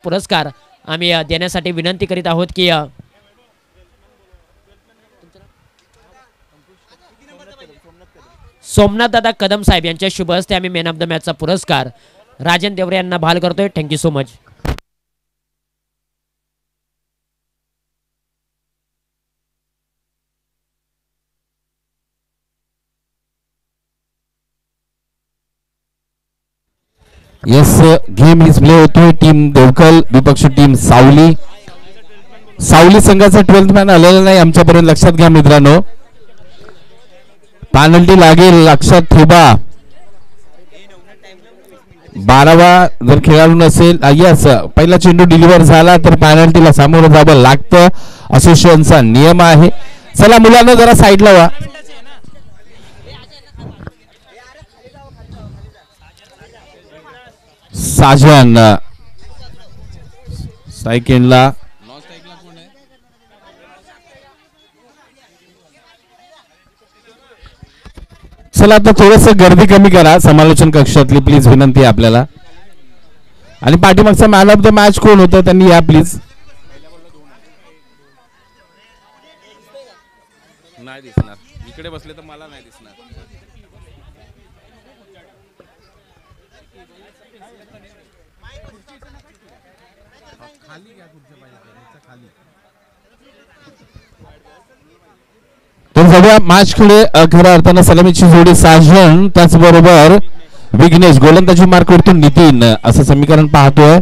पुरस्कार आम्ही देण्यासाठी विनंती करीत आहोत की सोमनाथ दादा कदम साहेब यांच्या शुभ हस्ते आम्ही मॅन ऑफ द मॅचचा पुरस्कार राजन देवरे यांना बहाल करतोय. Thank you so much. Yes game is play होतोय. टीम देवकल विपक्ष टीम सावली. सावली संघाचा 12th मॅन आलेला नाही आमच्यापर्यंत, लक्षात घ्या मित्रांनो. पेनल्टी लागेल, लक्षात ठेवा. 12वा जर खेळाडू नसेल, यस पहिला चेंडू डिलिव्हर झाला तर पेनल्टीला सामोरं जावं लागतं, असोसिएशनचा नियम आहे. चला मुलांना जरा साईडला व्हा. साजन सायकेनला चला आता थोडस गर्दी कमी करा समालोचन कक्षातली, प्लीज विनंती आहे आपल्याला. आणि पाठीमागचा मॅन ऑफ द मॅच कोण होतं त्यांनी या प्लीज. नाही दिसणार, इकडे बसले तर मला नाही दिसणार. तर सगळ्या मॅचकडे खऱ्या अर्थानं सलामीची जोडी साजन, त्याचबरोबर विघ्नेश, गोलंदाजी मार्क करतो नितीन, असं समीकरण पाहतोय.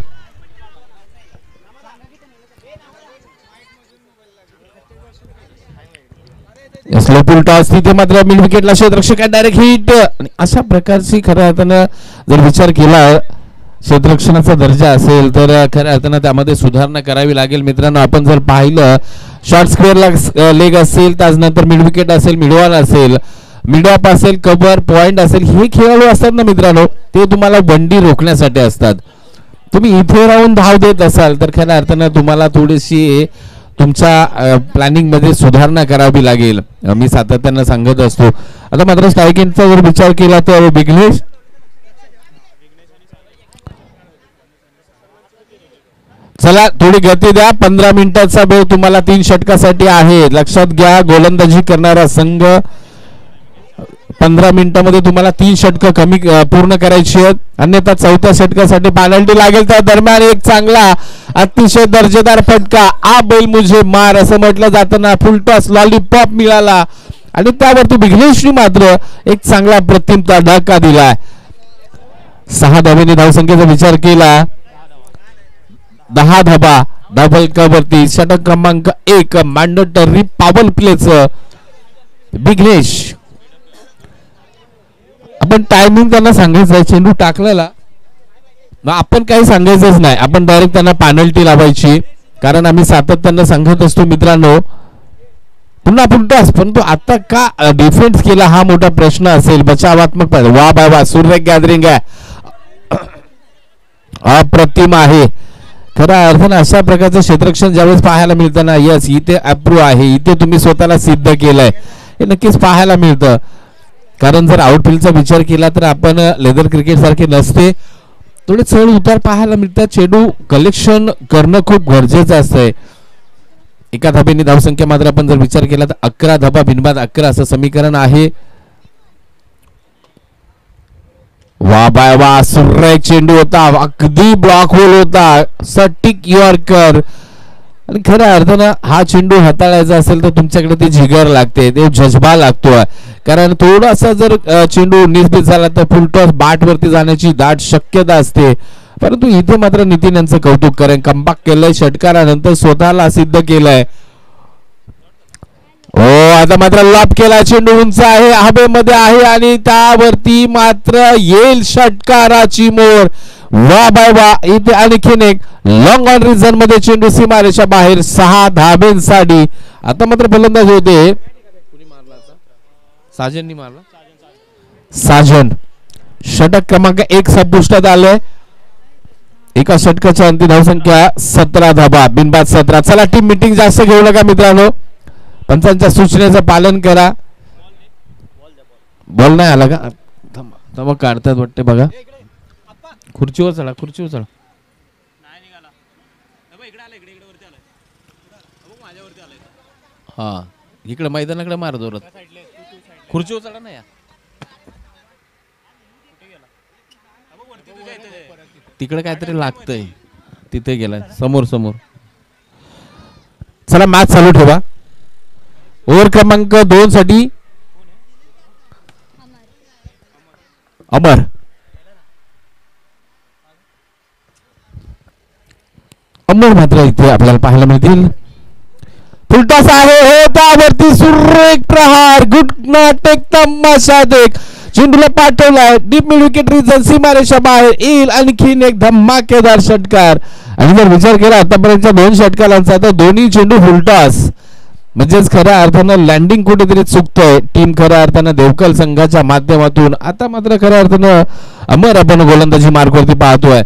स्लोपुल टॉस, तिथे मात्र मिड विकेटला क्षेत्ररक्षक डायरेक्ट हिट. अशा प्रकारची खऱ्या अर्थानं जर विचार केला क्षेत्ररक्षणाचा दर्जा असेल तर खऱ्या अर्थानं त्यामध्ये सुधारणा करावी लागेल मित्रांनो. आपण जर पाहिलं शॉर्ट स्क्वेअर लेग असेल, त्यानंतर मिड विकेट असेल, मिडऑन असेल, मिडऑफ असेल, कव्हर पॉइंट असेल, हे खेळाडू असतात ना मित्रांनो, ते तुम्हाला बंडी रोखण्यासाठी असतात. तुम्ही इथे राहून धाव देत असाल तर खऱ्या अर्थानं तुम्हाला थोडीशी तुमच्या प्लॅनिंग मध्ये सुधारणा करावी लागेल, मी सातत्यानं सांगत असतो. आता मात्र स्ट्रायकिंगचा जर विचार केला तर विघ्नेश, चला थोडी गती द्या. 15 मिनिटाचा वेळ तुम्हाला 3 षटकासाठी आहे, लक्षात घ्या. गोलंदाजी करणारा संघ 15 मिनिटांमध्ये तुम्हाला 3 षटक कमी पूर्ण करायची आहेत, अन्यथा चौथ्या षटकासाठी पेनल्टी लागेल. त्या दरम्यान एक चांगला अतिशय दर्जेदार फटका, आ बैल मुझे मार असं म्हटलं जाताना फुल टॉस लॉलीपॉप मिळाला आणि त्यावरती विघ्नेशने मात्र एक चांगला प्रतिमता धक्का दिलाय. 6 धावेने धावसंख्येचा विचार केला, 10 धाबा डबल कवरती. षटक क्रमांक 1 मॅन्डेटरी पॉवर प्लेच विघ्नेश. आपण टायमिंग त्यांना सांगायचं, चेंडू टाकलेला आपण काही सांगायचंच नाही, आपण डायरेक्ट त्यांना पेनल्टी लावायची, कारण आम्ही सातत्यानं सांगत असतो मित्रांनो पुन्हा टॉस. परंतु आता का डिफेन्स केला हा मोठा प्रश्न असेल. बचावात्मक वा बाबा सूर्य गॅदरिंग आहे, अप्रतिम आहे खऱ्या अर्थानं. अशा प्रकारचं क्षेत्ररक्षण ज्यावेळेस पाहायला मिळतं ना, यस इथे अप्रूव्ह आहे, इथे तुम्ही स्वतःला सिद्ध केलंय, हे नक्कीच पाहायला मिळतं. कारण जर आउटफील्डचा विचार केला तर आपण लेदर क्रिकेट सारखे नसते, थोडे चढ उतार पाहायला मिळतात. चेंडू कलेक्शन करणं खूप गरजेचं असतंय. एका धाब्याने धावसंख्या मात्र आपण जर विचार केला तर 11 धाबा बिनबाद 11 असं समीकरण आहे. वा बाय वा, सुरेख चेंडू होता, अगदी ब्लॉक होल होता, सटीक यॉर्कर. आणि खऱ्या अर्थानं हा चेंडू हाताळायचा असेल तर तुमच्याकडे ते जिगर लागते, ते जज्बा लागतो. कारण थोडासा जर चेंडू निस्बित झाला तर फुल टॉस बॅट वरती जाण्याची दाट शक्यता असते. परंतु इथे मात्र नितीन यांचं कौतुक करेन, कमबॅक केलंय, षटकारानंतर स्वतःला सिद्ध केलंय. हो आता मात्र लॉब केला, चेंडू उंच आहे, हवेमध्ये आहे आणि त्यावरती मात्र येईल षटकाराची मोर. वा बाय वा, इथे आणखीन एक लॉंग ऑन रिझन मध्ये चेंडू सीमारेषा बाहेर 6 धाब्यांसाठी. आता मात्र फलंदाज होते साजननी मारला, साजन. षटक क्रमांक 1 संपुष्टात आलंय. एका षटकाच्या अंतिम धावसंख्या 17 धाबा बिनबाद 17. चला टीम मीटिंग जास्त घेऊ नका मित्रांनो, पंचांच्या सूचनेचं पालन करा. बॉल नाही आला का, थांबा काढतात वाटते बघा. खुर्चीवर चढा, खुर्चीवर चढा. हा इकडे मैदानाकडे मार जोरात खुर्ची उचला ना या तिकडे काहीतरी लागतंय तिथे गेलाय समोर समोर चला मॅच चालू ठेवा ओव्हर क्रमांक 2 साठी अमर अमर मात्र इथे आपल्याला पाहायला मिळतील फुलटॉस आहे होतावरती सुरेख प्रहार गुड नॉट एक तमाशा देख चेंडूला पाठवलाय डीप मिड विकेट रिजन सीमारेषा बाहेर येईल आणखीन एक धमाकेदार षटकार आणि जर विचार केला आतापर्यंतच्या 2 षटकारांचा तर दोन्ही चेंडू फुलटॉस म्हणजेच खऱ्या अर्थानं लँडिंग कुठेतरी चुकतोय टीम खऱ्या अर्थानं देवकल संघाच्या माध्यमातून आता मात्र खऱ्या अर्थानं अमर आपण गोलंदाजी मार्गवरती पाहतोय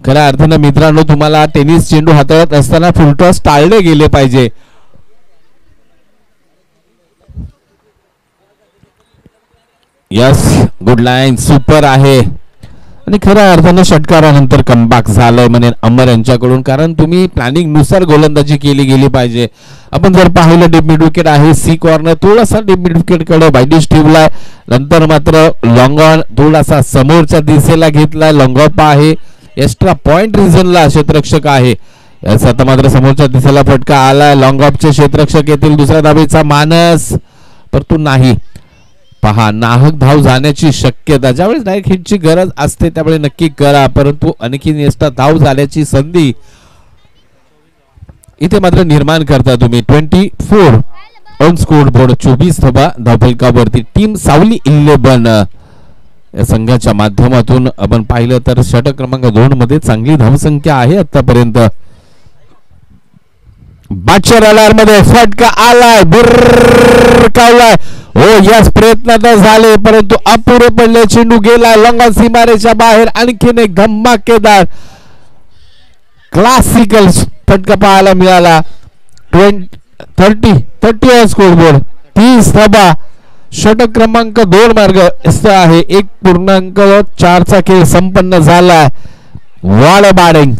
खऱ्या अर्थानं मित्रांनो तुम्हाला टेनिस चेंडू हाताळत असताना फुलटॉस टाळले गेले पाहिजे यस गुड लाईन सुपर आहे आणि खऱ्या अर्थानं षटकारानंतर कमबॅक झालंय म्हणेन अमर यांच्याकडून कारण तुम्ही प्लॅनिंग नुसार गोलंदाजी केली गेली पाहिजे आपण जर पाहिलं डीप मिड विकेट आहे सी कॉर्नर थोडासा डीप मिड विकेट कडे बायडिश ठेवलाय नंतर मात्र लॉंग ऑन थोडासा समोरच्या दिशेला घेतलाय लॉंग ऑफ आहे एक्स्ट्रा पॉइंट रिझनला क्षेत्ररक्षक आहे याचा आता मात्र समोरच्या दिशेला फटका आलाय लॉंग ऑफचे क्षेत्ररक्षक येतील दुसऱ्या धावेचा मानस परंतु नाही पहा नाहक धाव जाण्याची शक्यता ज्यावेळेस डायरेक्ट हिटची गरज असते त्यावेळी नक्की करा परंतु आणखीन एक्स्ट्रा धाव झाल्याची संधी इथे मात्र निर्माण करता तुम्ही 24 ऑन स्कोर बोर्ड 24 धावा धावफलकावरती टीम सावली 11 या संघाच्या माध्यमातून आपण पाहिलं तर षटक क्रमांक 2 मध्ये चांगली धावसंख्या आहे आतापर्यंत बादशाह अलार मध्ये फटका आलाय बिरकावलाय हो यस प्रयत्न तर झाले परंतु अपुरे पडले चेंडू गेला लॉंग सीमारेच्या बाहेर आणखीन एक धमाकेदार क्लासिकल फटका पाहायला मिळाला 30 स्कोरबोर्ड 30 धावा षटक क्रमांक 2 मार्ग आहे 1.4 चा खेळ संपन्न झालाय वॉल बॅटिंग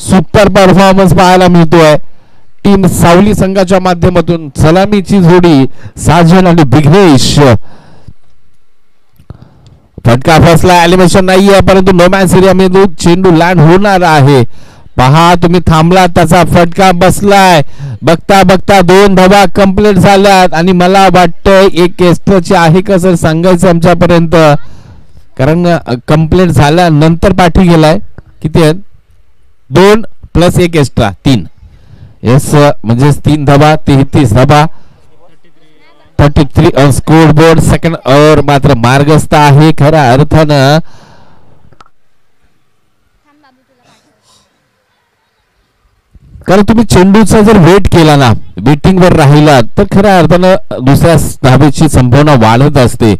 सुपर परफॉर्मन्स पाहायला मिळतोय टीम सावली संघाच्या माध्यमातून सलामीची जोडी साजन आणि विघ्नेश फटका फसला एलिमिनेशन नाहीये परंतु नो मॅच एरियामध्ये चेंडू लँड होणार आहे पहा तुम्ही थांबला त्याचा फटका बसलाय बघता बघता 2 धावा कंप्लीट झाल्यात आणि मला वाटतं एक एक्स्ट्राची आहे का सर सांगायचं आमच्यापर्यंत कारण कंप्लीट झाल्यानंतर पाठी गेलाय किती आहेत 2 + 1 एक्स्ट्रा 3 यस म्हणजे 3 धावा 33 धावा 33 on score board second over मात्र मार्गस्थ आहे खऱ्या अर्थानं कारण तुम्ही चेंडूचा जर वेट केला ना वेटिंग वर राहिला तर खऱ्या अर्थानं दुसऱ्या धावेची संभावना वाढत असते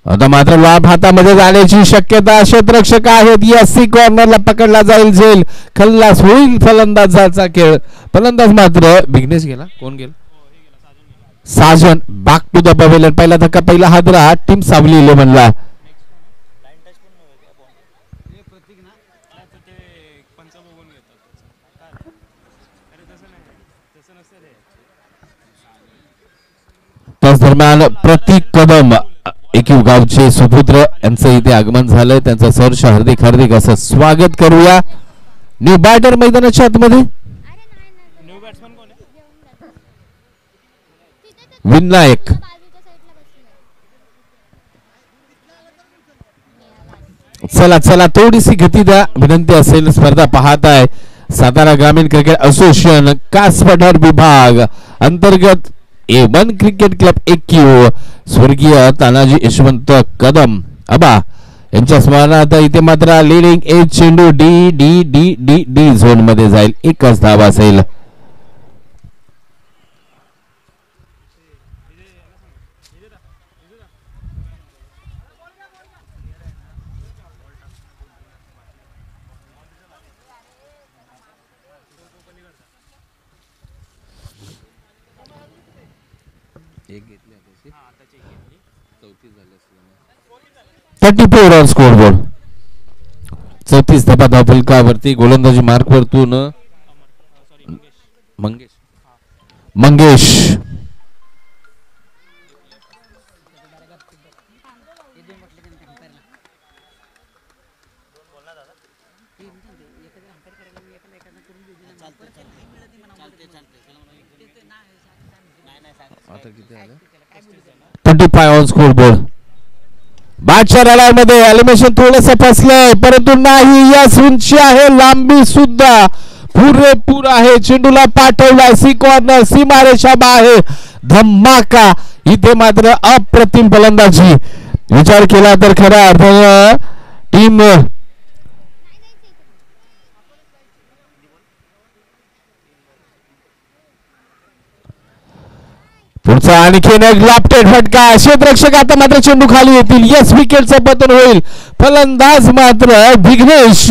आता मात्र लाभ हातामध्ये जाण्याची शक्यता क्षेत्ररक्षक आहेत या सी कॉर्नरला पकडला जाईल झेल खल्लास होईल फलंदाजाचा खेळ फलंदाज मात्र विघ्नेश गेला कोण गेला Sajan back to the pavilion पहिला धक्का पहिला हादरा टीम सावली 11 ला त्याच दरम्यान प्रतीक कदम एकीव गावचे सुपुत्र यांचं इथे आगमन झालंय त्यांचं सहर्ष हार्दिक हार्दिक असं स्वागत करूया न्यू बॅटर मैदानाच्या आतमध्ये विनायक चला चला थोडीशी गती द्या विनंती असेल स्पर्धा पाहताय सातारा ग्रामीण क्रिकेट असोसिएशन कास पठार विभाग अंतर्गत A1 क्रिकेट क्लब एक्यू स्वर्गीय तानाजी यशवंत कदम अबा यांच्या स्मरणार्थ इथे मात्र लीडिंग एज चेंडू D D D D D zone मध्ये जाईल एकच धाव असेल एक घेतली आता 34 ऑन स्कोर बोर्ड 36 धाबा धावफलकावरती. गोलंदाजी मार्क वरतून मंगेश ऑन स्कोर बोर्ड. बादशाह रडार मध्ये एलिमिनेशन थोडस फसलंय परंतु नाही. यस उंची आहे लांबी सुद्धा पुरेपूर आहे. चेंडूला पाठवलाय सी कॉर्नर सीमारेषा बाहेर. धमाका इथे मात्र अप्रतिम फलंदाजी. विचार केला तर खऱ्या अर्थानं टीम पुढचा आणखीन एक लापटेड फटका. क्षेत्ररक्षक आता मात्र चेंडू खाली येतील. यस विकेटचं पतन होईल. फलंदाज मात्र Vighnesh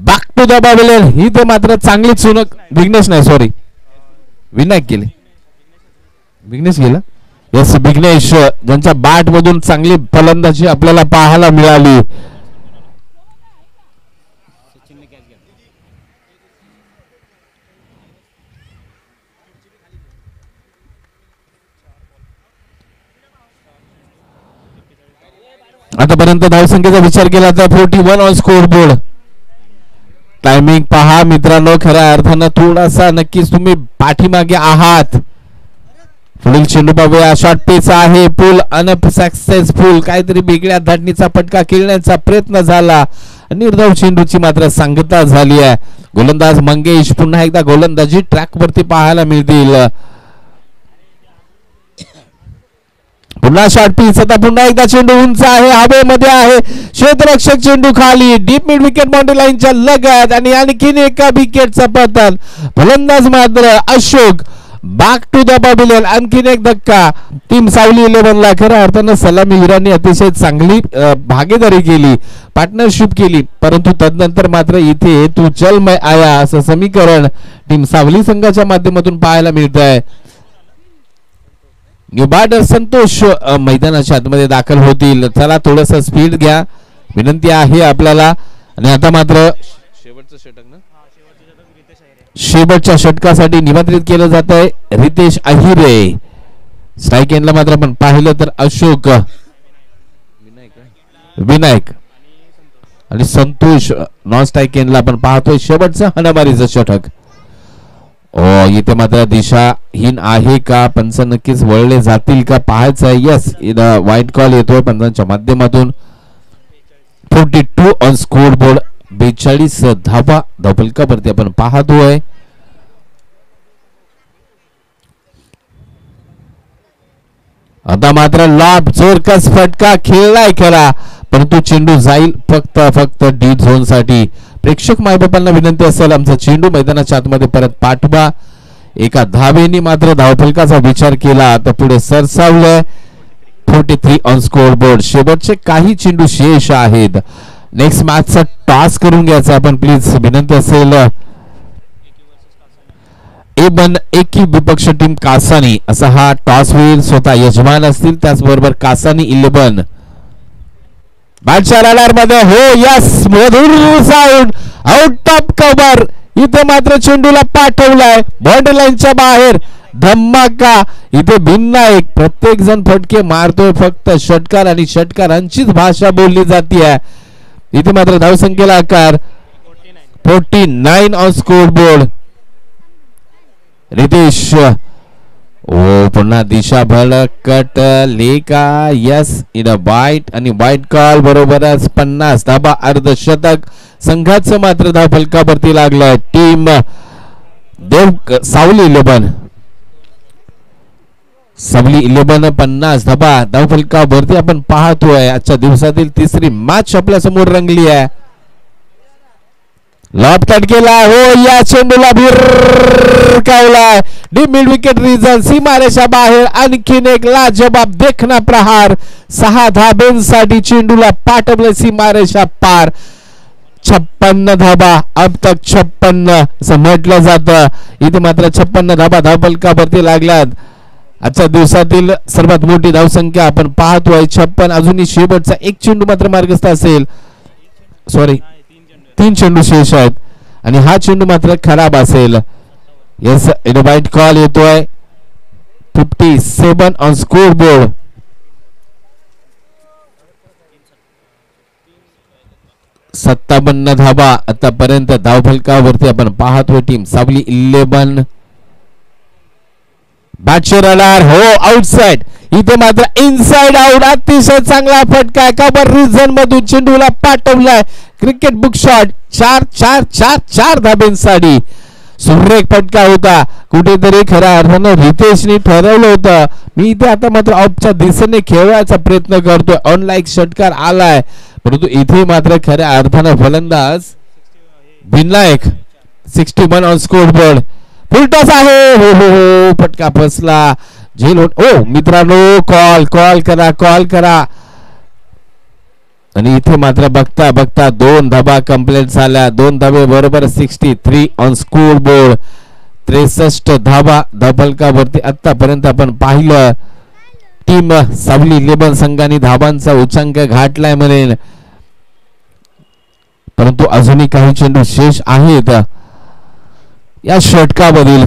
back to the pavilion. इथे मात्र चांगली चुनक. विघ्नेश नाही सॉरी विनायक गेले. विघ्नेश गेला. यस विघ्नेश ज्यांच्या बॅट मधून चांगली फलंदाजी आपल्याला पाहायला मिळाली. आतापर्यंत धावसंख्येचा विचार केला तर 41 ऑन स्कोर बोर्ड. टायमिंग पहा मित्रांनो. खऱ्या अर्थानं थोडासा नक्कीच तुम्ही पाठीमागे आहात. पुढील चेंडू पाहूया. शॉर्ट पेच आहे. पुल अनसक्सेसफुल. काहीतरी वेगळ्या धाटणीचा फटका खेळण्याचा प्रयत्न झाला. निर्धाव चेंडूची मात्र सांगता झाली आहे. गोलंदाज मंगेश पुन्हा एकदा गोलंदाजी ट्रॅक वरती पाहायला मिळतील. पुन्हा शॉर्ट पिच. आता पुन्हा एकदा चेंडू उंच आहे हवेमध्ये आहे. क्षेत्ररक्षक चेंडू खाली डीप मिड विकेट बाउंड्री लाईनच्या लगत आणि आणखीन एका विकेटचा पतन. फलंदाज मात्र Ashok back to the pavilion. आणखीन एक धक्का. टीम सावली 11 ला खऱ्या अर्थानं सलामीवीरांनी अतिशय चांगली भागीदारी केली पार्टनरशिप केली परंतु तदनंतर मात्र इथे तू चल मैं आया असं समीकरण टीम सावली संघाच्या माध्यमातून पाहायला मिळत आहे. न्यूबार्डर संतोष मैदानाच्या आतमध्ये दाखल होतील. चला थोडस स्पीड घ्या विनंती आहे आपल्याला. आणि आता मात्र शेवटच्या षटकासाठी निमंत्रित केलं जात आहे रितेश अहिरे. स्ट्राईक एंडला मात्र आपण पाहिलं तर अशोक विनायक आणि संतोष. नॉन स्ट्राईक एंडला आपण पाहतोय शेवटचं हाणामारीचं षटक. इथे मात्र दिशाहीन आहे का. पंच नक्कीच वळले जातील का पाहायचं आहे. यस वाईट कॉल येतोय पंचांच्या माध्यमातून. 42 ऑन स्कोर बोर्ड. 42 धावा धावफलकावरती आपण पाहतोय. आता मात्र लॉब जोरकस फटका खेळलाय खरा परंतु चेंडू जाईल फक्त डी झोन साठी. प्रेक्षक मायबापांना विनंती असेल आमचा चेंडू मैदानाच्या आतमध्ये परत पाठवा. एका धावेने मात्र धावफलकाचा विचार केला तर पुढे सरसावलंय. 43 ऑन स्कोर बोर्ड. शेवटचे काही चेंडू शेष आहेत. नेक्स्ट मॅचचा टॉस करून घ्यायचा आपण प्लीज विनंती असेल. एक विपक्ष टीम कासानी असा हा टॉस होईल. स्वतः यजमान असतील त्याचबरोबर कासानी 11. बादशाह रडार मध्ये हो yes Madhur sound out of cover. इथे मात्र चेंडूला पाठवलाय बाउंड्री लाईनच्या बाहेर. धमाका. इथे भिन्न एक प्रत्येक जण फटके मारतोय फक्त षटकार आणि षटकारांचीच भाषा बोलली जाते. इथे मात्र धावसंख्येला आकार 49 ऑन स्कोर बोर्ड. रितेश पुन्हा दिशा भडकट लेका. यस इन अ वाईट आणि वाईट कॉल बरोबरच 50 धाबा अर्धशतक संघाचं मात्र धावफलकावरती लागलं. टीम देव सावली 11 50 धाबा धावफलकावरती आपण पाहतोय. आजच्या दिवसातील तिसरी मॅच आपल्या समोर रंगली आहे. लॉब कट केला हो या चेंडूला भिरकावलाय. डीप मिड विकेट रिजन सीमारेषा बाहेर. आणखीन एक लाजवाब देखना प्रहार. 6 धाब्यांसाठी चेंडूला पाठवले सीमारेषा पार. 56 धाबा अब तक 56 असं म्हटलं जातं. इथे मात्र 56 धाबा धावफलकावरती लागल्यात. आजच्या दिवसातील सर्वात मोठी धावसंख्या आपण पाहतोय 56. अजूनही शेवटचा एक चेंडू मात्र मार्गस्थ असेल. सॉरी 3 चेंडू शेष आहेत आणि हा चेंडू मात्र खराब असेल. येस वाईट कॉल येतोय. 57 ऑन स्कोर बोर्ड. सत्तावन्न धाबा आतापर्यंत धावफलकावरती आपण पाहतोय. टीम सावली 11 बॅटशर आलार हो आउटसाइड. इथे मात्र इनसाइड आउट. अतिशय चांगला फटका कबर रिझन मधून चेंडूला पाठवलाय. Cricket book shot. 4 धाब्यांसाठी सुरेख फटका होता. कुठेतरी खऱ्या अर्थानं रितेशने ठरवलं होतं मी इथे आता मात्र ऑफच्या दिशेने खेळायचा प्रयत्न करतोय. ऑनलाईक षटकार आलाय परंतु इथे मात्र खऱ्या अर्थानं फलंदाज बिनलायक. 61 on score board. Full toss आहे. हो हो हो फटका फसला. झेल ओ मित्रांनो कॉल करा. आणि इथे मात्र बघता बघता 2 धाबा कंप्लीट झाल्या. 2 धाबे बरोबर 63 ऑन स्कोर बोर्ड. 63 धाबा धावफलकावरती आतापर्यंत आपण पाहिलं. टीम सावली 11 संघाने धाबांचा उच्चांक गाठलाय म्हणेल परंतु अजूनही काही चेंडू शेष आहेत या षटकामधील.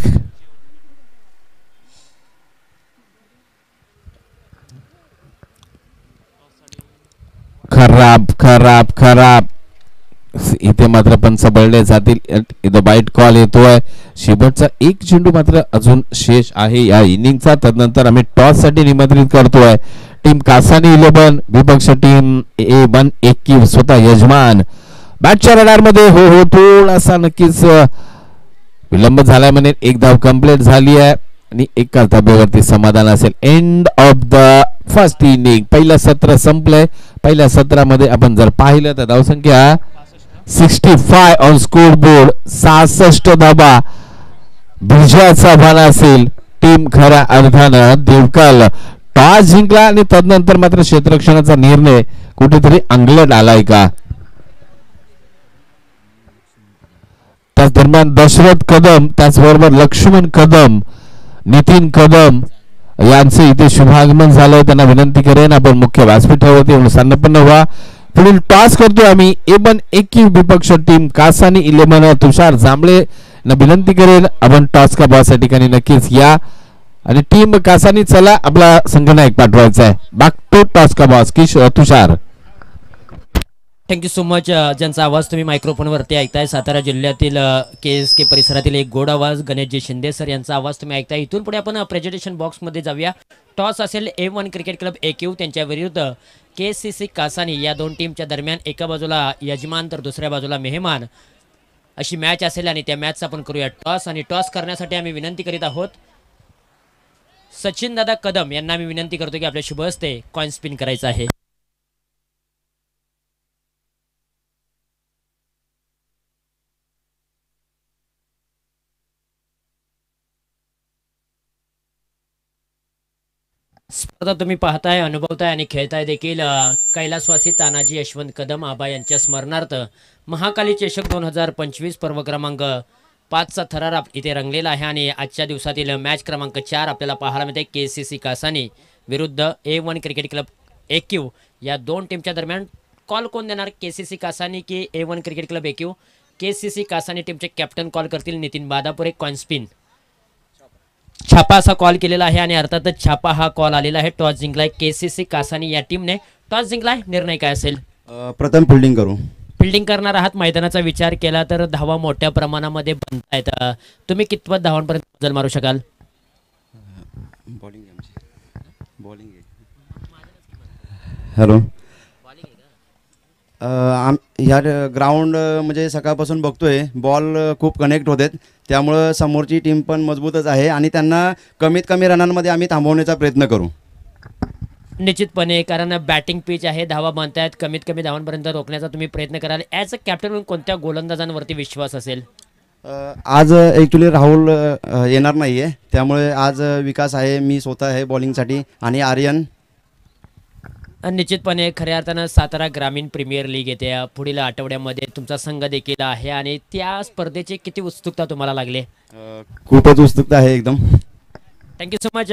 खराब इथे मात्र पंच बळले जातील. इथं वाईट कॉल येतोय. शेवटचा एक चेंडू मात्र अजून शेष आहे या इनिंगचा. तदनंतर आम्ही टॉस साठी निमंत्रित करतोय टीम कासानी 11 विपक्ष टीम A1 21 स्वतः यजमान. बॅटच्या रडार मध्ये हो हो थोडासा नक्कीच विलंब झालाय म्हणे. 1 धाव कंप्लीट झाली आहे आणि एकाच धाब्यावरती समाधान असेल. End of the first inning. पहिलं सत्र संपलंय. पहिल्या सत्रामध्ये आपण जर पाहिलं तर धावसंख्या 65 ऑन स्कोर बोर्ड. 66 धाबा विजयाचा भान असेल. टीम खऱ्या अर्थानं देवकाल टॉस जिंकला आणि तदनंतर मात्र क्षेत्ररक्षणाचा निर्णय कुठेतरी अंगलट आलाय का. त्याच दरम्यान दशरथ कदम त्याचबरोबर लक्ष्मण कदम नितीन कदम यांचे इथे शुभागमन झालंय. त्यांना विनंती करेन आपण मुख्य व्यासपीठावरती संपन्न व्हा. पुढील टॉस करतोय आम्ही A1 21 विपक्ष टीम कासानी 11 तुषार जांभळे ना विनंती करेन आपण टॉस का बॉस या ठिकाणी नक्कीच या आणि टीम कासानी चला आपला संघनायक पाठवायचा आहे. बाक टू टॉस का boss Tushar. Thank you so much. ज्यांचा आवाज तुम्ही मायक्रोफोनवरती ऐकताय सातारा जिल्ह्यातील KSK परिसरातील एक गोड आवाज गणेशजी शिंदे सर यांचा आवाज तुम्ही ऐकताय. इथून पुढे आपण प्रेझेंटेशन बॉक्समध्ये जाऊया. टॉस असेल A1 क्रिकेट क्लब AQ त्यांच्या विरुद्ध KCC कासानी. या 2 टीमच्या दरम्यान एका बाजूला यजमान तर दुसऱ्या बाजूला मेहमान अशी मॅच असेल आणि त्या मॅचचा आपण करूया टॉस. आणि टॉस करण्यासाठी आम्ही विनंती करीत आहोत सचिन दादा कदम यांना आम्ही विनंती करतो की आपल्या शुभ हस्ते कॉइन स्पिन करायचं आहे. स्पर्धा तुम्ही पाहताय अनुभवताय आणि खेळताय देखील. कैलासवासी तानाजी यशवंत कदम आबा यांच्या स्मरणार्थ महाकाली चषक 2025 पर्व क्रमांक 5चा थरार इथे रंगलेला आहे आणि आजच्या दिवसातील मॅच क्रमांक 4 आपल्याला पाहायला मिळते. KCC कासानी विरुद्ध A1 क्रिकेट क्लब AQ या 2 टीमच्या दरम्यान कॉल कोण देणार KCC कासानी की A1 cricket club AQ. KCC Kasani टीमचे कॅप्टन कॉल करतील नितीन बादापुरे. कॉइन स्पिन छापा असा कॉल केलेला आहे आणि अर्थातच छापा हा कॉल आलेला आहे. टॉस जिंकलाय KCC कासानी या टीमने. टॉस जिंकलाय. निर्णय काय असेल. प्रथम फिल्डिंग करू. फिल्डिंग करणार आहात. मैदानाचा विचार केला तर धावा मोठ्या प्रमाणामध्ये बनतायत. तुम्ही कितपत धावांपर्यंत मजल मारू शकाल. हॅलो ह्या ग्राउंड म्हणजे सकाळपासून बघतोय बॉल खूप कनेक्ट होत आहेत त्यामुळं समोरची टीम पण मजबूतच आहे आणि त्यांना कमीत कमी रनांमध्ये आम्ही थांबवण्याचा प्रयत्न करू. निश्चितपणे कारण बॅटिंग पिच आहे. धावा बांधतायत. कमीत कमी धावांपर्यंत रोखण्याचा तुम्ही प्रयत्न कराल. ॲज अ कॅप्टन म्हणून कोणत्या गोलंदाजांवरती विश्वास असेल. आज ॲक्च्युली राहुल येणार नाही आहे त्यामुळे आज विकास आहे. मी स्वतः आहे बॉलिंगसाठी आणि आर्यन. निश्चितपणे खऱ्या अर्थानं सातारा ग्रामीण प्रीमियर लीग येते पुढील आठवड्यामध्ये. तुमचा संघ देखील आहे आणि त्या स्पर्धेची किती उत्सुकता तुम्हाला लागली. खूपच उत्सुकता आहे एकदम. Thank you so much.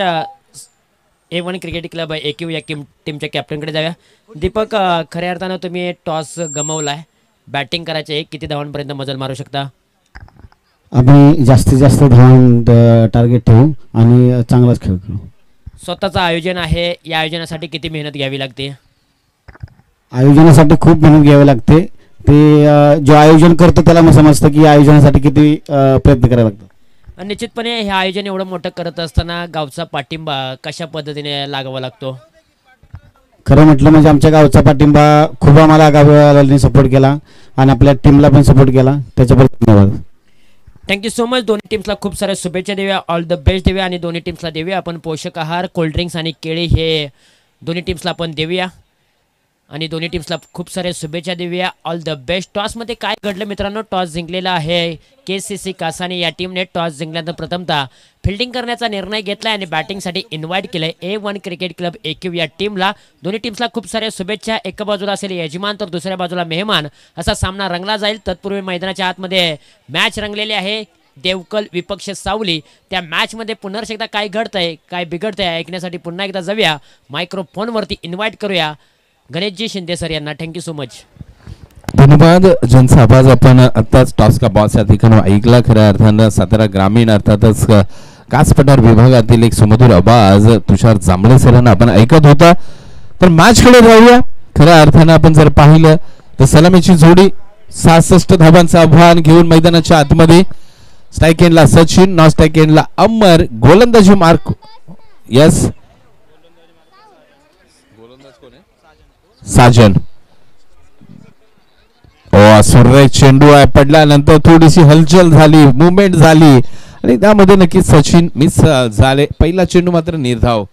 A1 cricket club AQ या टीमच्या कॅप्टनकडे जाऊया. दीपक खऱ्या अर्थानं तुम्ही टॉस गमावला आहे बॅटिंग करायचे किती धावांपर्यंत मजल मारू शकता? आम्ही जास्तीत जास्त धावून टार्गेट ठेवू आणि चांगलाच खेळ खेळू. स्वतःचं आयोजन आहे, या आयोजनासाठी किती मेहनत घ्यावी लागते? आयोजनासाठी खूप मेहनत घ्यावी लागते. ते जो आयोजन करतो त्याला मग समजतं की आयोजनासाठी किती प्रयत्न करावे लागतात. निश्चितपणे हे आयोजन एवढं मोठं करत असताना गावचा पाठिंबा कशा पद्धतीने लागावा लागतो? खरं म्हटलं म्हणजे आमच्या गावचा पाठिंबा खूप आम्हाला गावाला सपोर्ट केला आणि आपल्या टीमला पण सपोर्ट केला, त्याच्याबद्दल धन्यवाद. Thank you so much. दोन्ही टीम्सला खूप साऱ्या शुभेच्छा देऊया, ऑल द बेस्ट देऊया आणि दोन्ही टीम्सला देऊया आपण पोषक आहार, कोल्ड्रिंक्स आणि केळी हे दोन्ही टीम्सला आपण देऊया आणि दोन्ही टीम्सला खूप साऱ्या शुभेच्छा देऊया, ऑल द बेस्ट. टॉसमध्ये काय घडलं मित्रांनो? टॉस जिंकलेला आहे KCC कासानी. या टीमने टॉस जिंकल्यानंतर प्रथमतः फिल्डिंग करण्याचा निर्णय घेतला आणि बॅटिंगसाठी इन्व्हाइट केलं A1 क्रिकेट क्लब AQ या टीमला. दोन्ही टीम्सला खूप साऱ्या शुभेच्छा. एका बाजूला असेल यजमान तर दुसऱ्या बाजूला मेहमान, असा सामना रंगला जाईल. तत्पूर्वी मैदानाच्या आतमध्ये मॅच रंगलेली आहे. देवकल विपक्ष सावली. त्या मॅचमध्ये पुनर्ष एकदा काय घडतंय काय बिघडतंय ऐकण्यासाठी पुन्हा एकदा जाऊया, मायक्रोफोनवरती इन्व्हाइट करूया गणेशजी शिंदे सर यांना. Thank you so much. धन्यवाद. ज्यांचा आवाज आपण आत्ताच टॉस का बॉस या ठिकाणी ऐकला. खऱ्या अर्थानं सातारा ग्रामीण अर्थातच कास पठार विभागातील एक सुमधुर आवाज तुषार जांभळे सरांना आपण ऐकत होता. तर मॅच कडे जाऊया. खऱ्या अर्थानं आपण जर पाहिलं तर सलामीची जोडी 66 धावांचं आव्हान घेऊन मैदानाच्या आतमध्ये. स्ट्राईक एंडला सचिन, नॉन स्ट्राईक एंडला अमर, गोलंदाजी मार्क यस साजन. सुरेख चेंडू आहे, पडल्यानंतर थोडीशी हलचल झाली, मुवमेंट झाली आणि त्यामध्ये नक्कीच सचिन मिस झाले. पहिला चेंडू मात्र निर्धाव.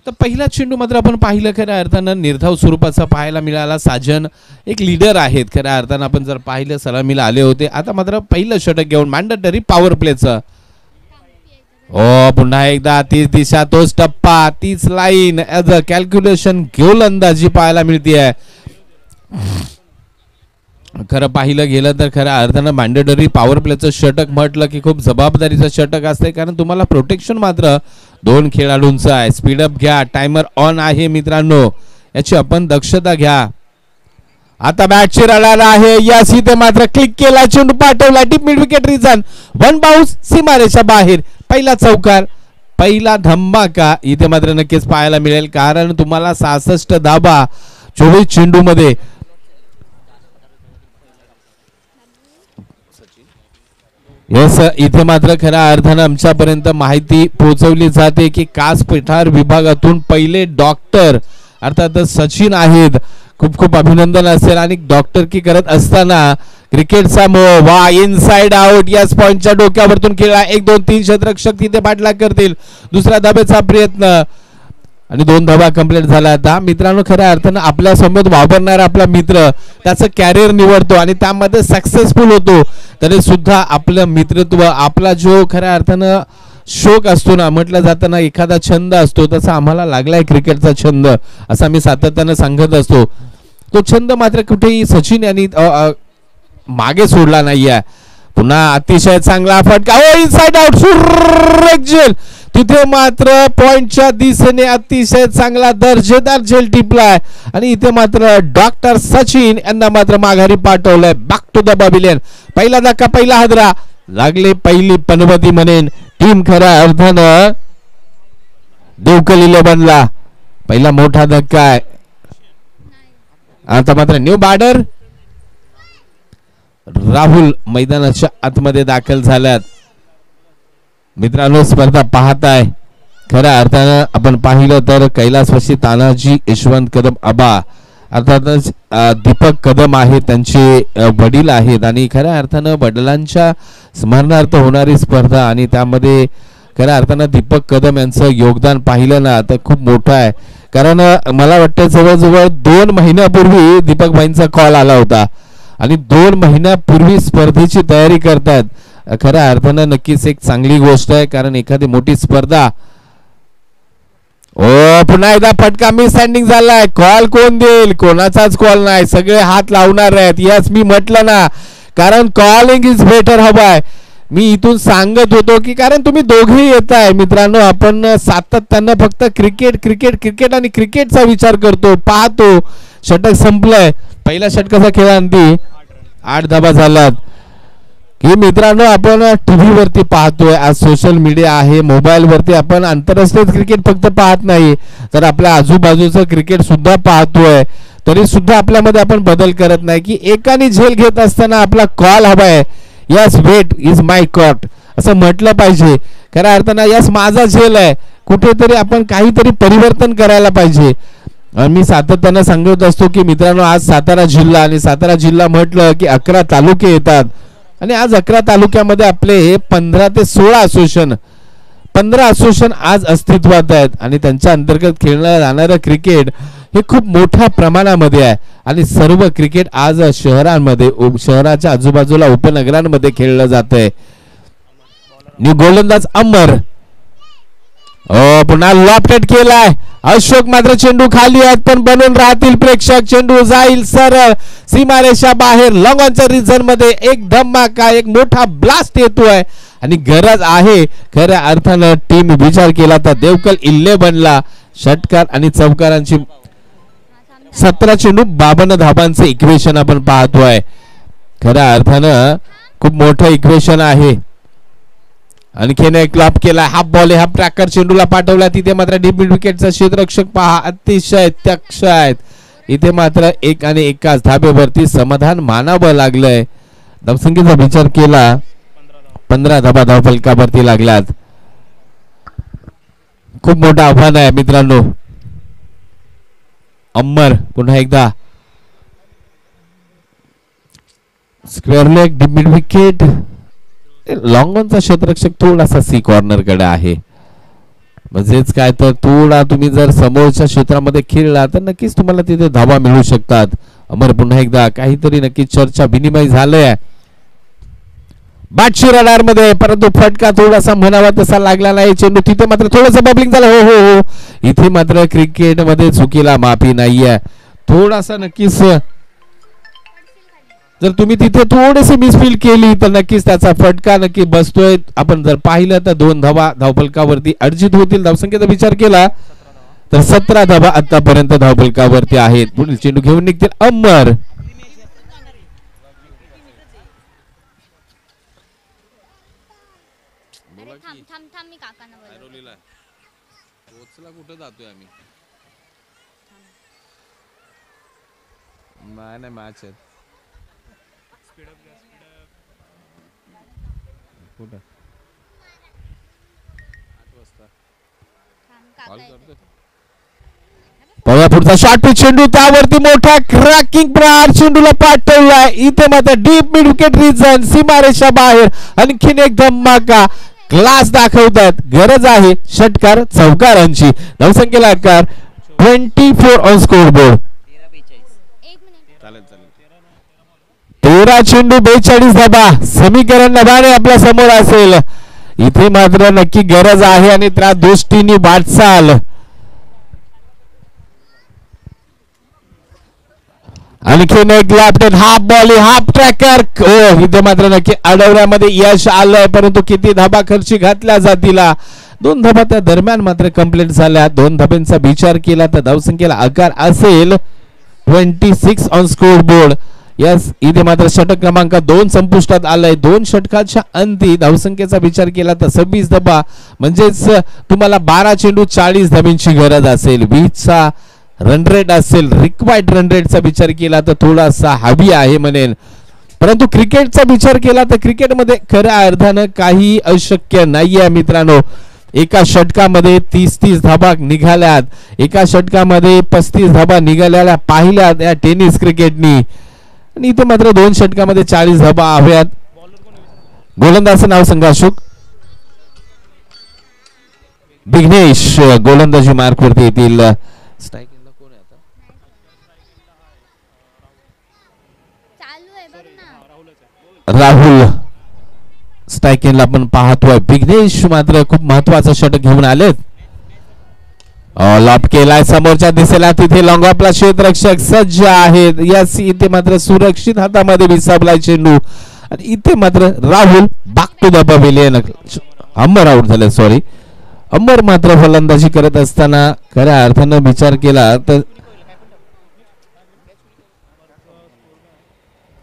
तर पहिला चेंडू मात्र आपण पाहिलं खऱ्या अर्थानं निर्धाव स्वरूपाचा पाहायला मिळाला. साजन एक लीडर आहेत खऱ्या अर्थानं. आपण जर पाहिलं सलामीला आले होते. आता मात्र पहिलं षटक घेऊन मॅन्डेटरी पॉवर प्लेचं. पुन्हा एकदा तीच दिशा, तोच टप्पा, तीच लाईन ॲज अ कॅल्क्युलेशन गोलंदाजी पाहायला मिळते. खरं पाहिलं गेलं तर खऱ्या अर्थानं मॅन्डेटरी पॉवर प्लेचं षटक म्हटलं की खूप जबाबदारीचं षटक असते, कारण तुम्हाला प्रोटेक्शन मात्र 2 खेळाडूंचं आहे. स्पीडअप घ्या, टायमर ऑन आहे मित्रांनो, याची आपण दक्षता घ्या. आता बॅट चिराला आहे, यास इथे मात्र क्लिक केला, चेंडू पाठवला deep mid wicket region, 1 bounce सीमारेषा बाहेर. पहिला चौकार, पहिला धमाका इथे मात्र नक्कीच पाहायला मिळेल, कारण तुम्हाला 66 धाबा 24 चेंडू मध्ये. यस, इथे मात्र खऱ्या अर्थानं आमच्यापर्यंत माहिती पोहोचवली जाते की कास पठार विभागातून पहिले डॉक्टर अर्थात सचिन आहेत. खूप खूप अभिनंदन असेल. आणि डॉक्टर की करत असताना क्रिकेटचा मोह, वा इनसाइड आउट, याच पॉइंटच्या डोक्यावरतून खेळला. 1 2 3 क्षेत्ररक्षक तिथे पाठलाग करतील. दुसऱ्या धाब्याचा प्रयत्न आणि 2 धाबा कंप्लीट झाला. आता मित्रांनो खऱ्या अर्थानं आपल्या समोर वावरणारा आपला मित्र त्याचं कॅरियर निवडतो आणि त्यामध्ये सक्सेसफुल होतो, तरी सुद्धा आपलं मित्रत्व, आपला जो खऱ्या अर्थानं शौक असतो ना, म्हटलं जातं ना एखादा छंद असतो, तसा आम्हाला लागलाय क्रिकेटचा छंद, असं मी सातत्यानं सांगत असतो. तो छंद मात्र कुठेही सचिन यांनी मागे सोडला नाहीये. पुन्हा अतिशय चांगला फटका, इनसाइड आउट, सुरेख झेल. तिथे मात्र पॉइंटच्या दिशेने अतिशय चांगला दर्जेदार झेल टिपलाय आणि इथे मात्र डॉक्टर सचिन यांना मात्र माघारी पाठवलंय. Back to the pavilion. पहिला धक्का, पहिला हादरा, लागले पहिली पनवती म्हणेन टीम खऱ्या अर्थानं देवकल 11ला पहिला मोठा धक्का आहे. आता मात्र न्यू बॉर्डर राहुल मैदानाच्या आतमध्ये दाखल झाल्यात. मित्रांनो स्पर्धा पाहताय, खऱ्या अर्थानं आपण पाहिलं तर कैलासवासी तानाजी यशवंत कदम आबा अर्थातच दीपक कदम आहे, त्यांचे वडील आहेत आणि खऱ्या अर्थानं वडिलांच्या स्मरणार्थ होणारी स्पर्धा आणि त्यामध्ये खऱ्या अर्थानं दीपक कदम यांचं योगदान पाहिलं ना तर खूप मोठं आहे. कारण मला वाटतं जवळजवळ 2 महिन्यापूर्वी दीपक भाईंचा कॉल आला होता आणि 2 महिन्यापूर्वी स्पर्धेची तयारी करतात. खऱ्या अर्थानं नक्कीच एक चांगली गोष्ट आहे, कारण एखादी मोठी स्पर्धा. पुन्हा एकदा फटका मिस स्टँडिंग झालाय. कॉल कोण देईल? कोणाचाच कॉल नाही, सगळे हात लावणार आहेत. यस, मी म्हटलं ना, कारण कॉलिंग इज बेटर हवाय. मी इथून सांगत होतो की कारण तुम्ही दोघेही येत आहे मित्रांनो, आपण सातत्यानं फक्त क्रिकेट क्रिकेट क्रिकेट आणि क्रिकेटचा विचार करतो, पाहतो. षटक संपलंय, पहिल्या षटकाचा खेळांती 8 धाबा झालात की मित्रांनो आपण टीव्ही वरती पाहतोय. आज सोशल मीडिया आहे, मोबाईल वरती आपण आंतरराष्ट्रीय क्रिकेट फक्त पाहत नाही तर आपल्या आजूबाजूचं क्रिकेट सुद्धा पाहतोय. तरी सुद्धा आपल्यामध्ये आपण बदल करत नाही की एकाने झेल घेत असताना आपला कॉल हवाय. Yes wait is my caught असं म्हटलं पाहिजे. खऱ्या अर्थानं यस माझा झेल आहे, कुठेतरी आपण काहीतरी परिवर्तन करायला पाहिजे. मी सातत्यानं सांगत असतो की मित्रांनो आज सातारा जिल्हा आणि सातारा जिल्हा म्हटलं की 11 तालुके येतात आणि आज 11 तालुक्यामध्ये आपले हे 15 ते 16 असोसिएशन आज अस्तित्वात आहेत आणि त्यांच्या अंतर्गत खेळलं जाणारं क्रिकेट हे खूप मोठ्या प्रमाणामध्ये आहे आणि सर्व क्रिकेट आज शहरांमध्ये शहराच्या आजूबाजूला उपनगरांमध्ये खेळलं जात आहे. गोलंदाज अमर पुन्हा लॉफ्टेड केलाय. अशोक मात्र चेंडू खाली आहेत पण बनून राहतील प्रेक्षक. चेंडू जाईल सरळ सीमारेषा बाहेर. लॉंग ऑनच्या रिझन मध्ये एक धमाका, एक मोठा ब्लास्ट येतोय आणि गरज आहे खऱ्या अर्थानं. टीम विचार केला तर देवकल 11ला षटकार आणि चौकारांची 17 चेंडू 52 धाबांचे इक्वेशन आपण पाहतोय. खऱ्या अर्थानं खूप मोठं इक्वेशन आहे. आणखीन एक क्लॉप केला. हाफ बॉल हाफ ट्रॅकर चेंडूला पाठवला. तिथे मात्र डीप मिड विकेटचा क्षेत्ररक्षक पहा अतिशय दक्ष आहेत. इथे मात्र एक आणि एकाच धाब्यावरती समाधान मानावं लागलंय. धावसंख्येचा विचार केला 15 धाबा धावफलकावरती लागल्यात. खूप मोठं आव्हान आहे मित्रांनो. अमर पुन्हा एकदा square leg deep mid wicket. Long ऑनचा क्षेत्ररक्षक थोडासा सी कॉर्नर कडे आहे. म्हणजेच काय तर थोडा तुम्ही जर समोरच्या क्षेत्रामध्ये खेळला तर नक्कीच तुम्हाला तिथे धावा मिळू शकतात. अमर पुन्हा एकदा काहीतरी नक्कीच चर्चा विनिमय झालंय बादशी रडार मध्ये, परंतु फटका थोडासा म्हणावा तसा लागला नाही. चेंडू तिथे मात्र थोडंसं बबलिंग झालं. हो हो हो इथे मात्र क्रिकेट मध्ये चुकीला माफी नाहीये. थोडासा नक्कीच जर तुम्ही तिथे थोडेसे मिसफील केली तर नक्कीच त्याचा फटका नक्की बसतोय. आपण जर पाहिलं तर 2 धावा धावफलकावरती अर्जित होतील. धावसंख्येचा विचार केला तर 17 धावा आतापर्यंत धावफलकावरती आहेत. पुढील चेंडू घेऊन निघतील अमर. कुठे जातोय आम्ही? नाही मॅच आहे कुठं 8 वाजता कॉल करतो. पहिला पुढचा शॉट पिच चेंडू त्यावरती मोठा क्रॅकिंग प्रहार चेंडूला पाठवलाय. इथे मात्र डीप मिड विकेट रिजन सीमारेषा बाहेर. आणखीन एक धमाका क्लास दाखवतात. गरज आहे षटकार चौकारांची. धावसंख्येला आकार 24 ऑन स्कोर बोर्ड. 13 चेंडू 42 धाबा. समीकरण नव्याने आपल्या समोर असेल. इथे मात्र नक्की गरज आहे आणि त्या दृष्टीने वाटचाल. आणखीन एक left half ball half tracker. इथे मात्र नक्की अडवण्यामध्ये यश आलंय परंतु किती धाबा खर्ची घातल्या जातील. 2 धाबा त्या दरम्यान मात्र कंप्लीट झाल्या. 2 धाब्यांचा विचार केला तर धावसंख्येला आकार असेल 26 ऑन स्कोर बोर्ड. यस इथे मात्र षटक क्रमांक 2 संपुष्टात आलाय. 2 षटकाच्या अंती धावसंख्येचा विचार केला तर 26 धाबा म्हणजेच तुम्हाला 12 चेंडू 40 धाब्यांची गरज असेल. 20चा रन रेट असेल. रिक्वायर्ड रन रेटचा विचार केला तर थोडासा हवी आहे म्हणेन. परंतु क्रिकेटचा विचार केला तर क्रिकेटमध्ये खऱ्या अर्थानं काही अशक्य नाहीये मित्रांनो. एका षटकामध्ये 30 धाबा निघाल्यात. एका षटकामध्ये 35 धाबा निघालेल्या पाहिल्यात या टेनिस क्रिकेटनी. आणि इथे मात्र 2 षटकामध्ये 40 धाबा हव्यात. गोलंदाजचं नाव सांगा अशोक. विघ्नेश गोलंदाजी मार्क वरती येतील. राहुल स्ट्रायकिंगला आपण पाहतोय. विघ्नेश मात्र खूप महत्वाचं षटक घेऊन आलेत. लॉप केलाय समोरच्या दिसेला. तिथे लॉंग ऑफला क्षेत्ररक्षक सज्ज आहेत. यस इथे मात्र सुरक्षित हातामध्ये विसावलाय चेंडू आणि इथे मात्र Rahul to the pavilion. Ambar out झाले, सॉरी. अंबर मात्र फलंदाजी करत असताना खऱ्या अर्थानं विचार केला तर